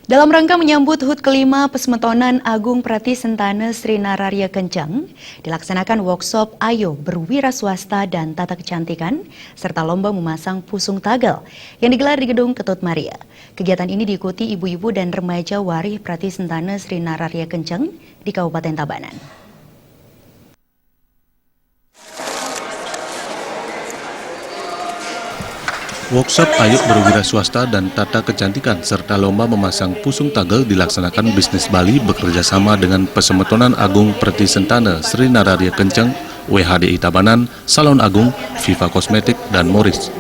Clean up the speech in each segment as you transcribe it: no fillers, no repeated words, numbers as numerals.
Dalam rangka menyambut HUT kelima Pesmetonan Agung Pratisentana Sri Nararya Kencang, dilaksanakan workshop Ayo Berwira Swasta dan Tata Kecantikan, serta lomba memasang pusung tagal yang digelar di Gedung Ketut Maria. Kegiatan ini diikuti ibu-ibu dan remaja Warih Pratisentana Sri Nararya Kencang di Kabupaten Tabanan. Workshop Ayo Berwira Swasta dan Tata Kecantikan serta lomba memasang pusung tagal dilaksanakan Bisnis Bali bekerjasama dengan Pesmetonan Agung Pratisentana Sri Nararya Kencang, WHDI Tabanan, Salon Agung, Viva Kosmetik, dan Morris.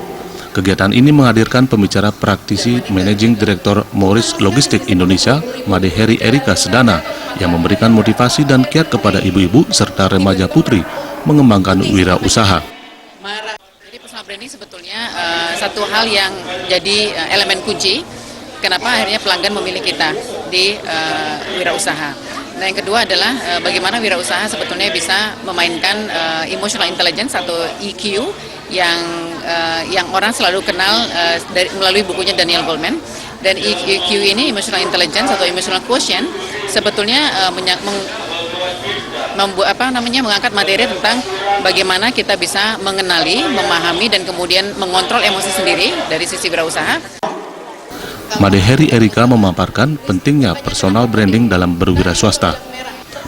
Kegiatan ini menghadirkan pembicara praktisi Managing Director Morris Logistik Indonesia, Made Heri Erika Sedana, yang memberikan motivasi dan kiat kepada ibu-ibu serta remaja putri mengembangkan wirausaha. Personal branding sebetulnya satu hal yang jadi elemen kunci kenapa akhirnya pelanggan memilih kita di wirausaha. Nah, yang kedua adalah bagaimana wirausaha sebetulnya bisa memainkan emotional intelligence atau EQ yang orang selalu kenal melalui bukunya Daniel Goleman. Dan EQ ini, emotional intelligence atau emotional quotient, sebetulnya mengangkat materi tentang bagaimana kita bisa mengenali, memahami, dan kemudian mengontrol emosi sendiri dari sisi wirausaha. Made Heri Erika memaparkan pentingnya personal branding dalam berwira swasta.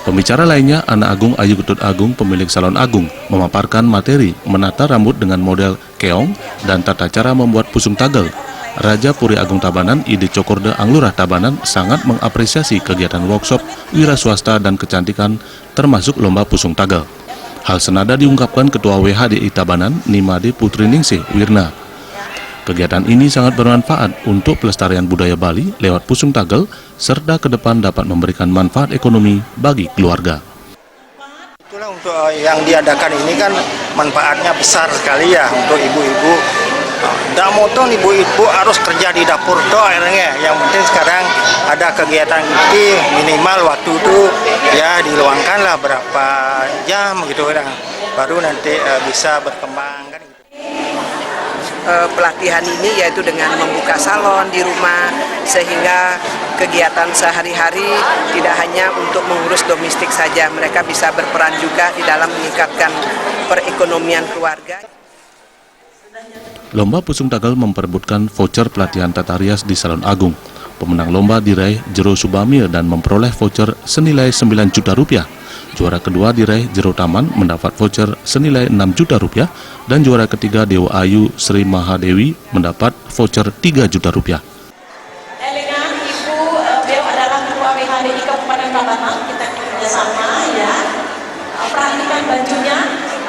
Pembicara lainnya, Ana Agung Ayu Getut Agung, pemilik Salon Agung, memaparkan materi menata rambut dengan model keong dan tata cara membuat pusung tagal. Raja Puri Agung Tabanan, Ide Cokorde Anglurah Tabanan sangat mengapresiasi kegiatan workshop wira swasta dan kecantikan termasuk lomba pusung tagal. Hal senada diungkapkan Ketua WHDI Tabanan, Nimade Putri Ningsih Wirna. Kegiatan ini sangat bermanfaat untuk pelestarian budaya Bali lewat pusung tagal, serta ke depan dapat memberikan manfaat ekonomi bagi keluarga. Itulah untuk yang diadakan ini kan manfaatnya besar sekali ya untuk ibu-ibu. Tidak moton ibu-ibu harus kerja di dapur tuh akhirnya. Yang penting sekarang ada kegiatan ini minimal waktu itu ya diluangkan lah berapa jam gitu kan. Baru nanti bisa berkembang kan. Pelatihan ini yaitu dengan membuka salon di rumah sehingga kegiatan sehari-hari tidak hanya untuk mengurus domestik saja, mereka bisa berperan juga di dalam meningkatkan perekonomian keluarga. Lomba pusung tagal memperebutkan voucher pelatihan tata rias di Salon Agung. Pemenang lomba diraih Jero Subamil dan memperoleh voucher senilai 9 juta rupiah. Juara kedua diraih Jero Taman mendapat voucher senilai 6 juta rupiah dan juara ketiga Dewa Ayu Sri Mahadewi mendapat voucher 3 juta rupiah. Elegan Ibu, beliau adalah Ketua WHDI Kabupaten Tabanan, kita kerjasama ya. Perhatikan bajunya,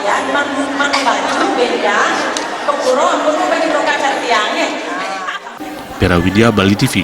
ya, memang baju beda. Pekuro, baju brokat tiangnya. Pera Widya, Bali TV.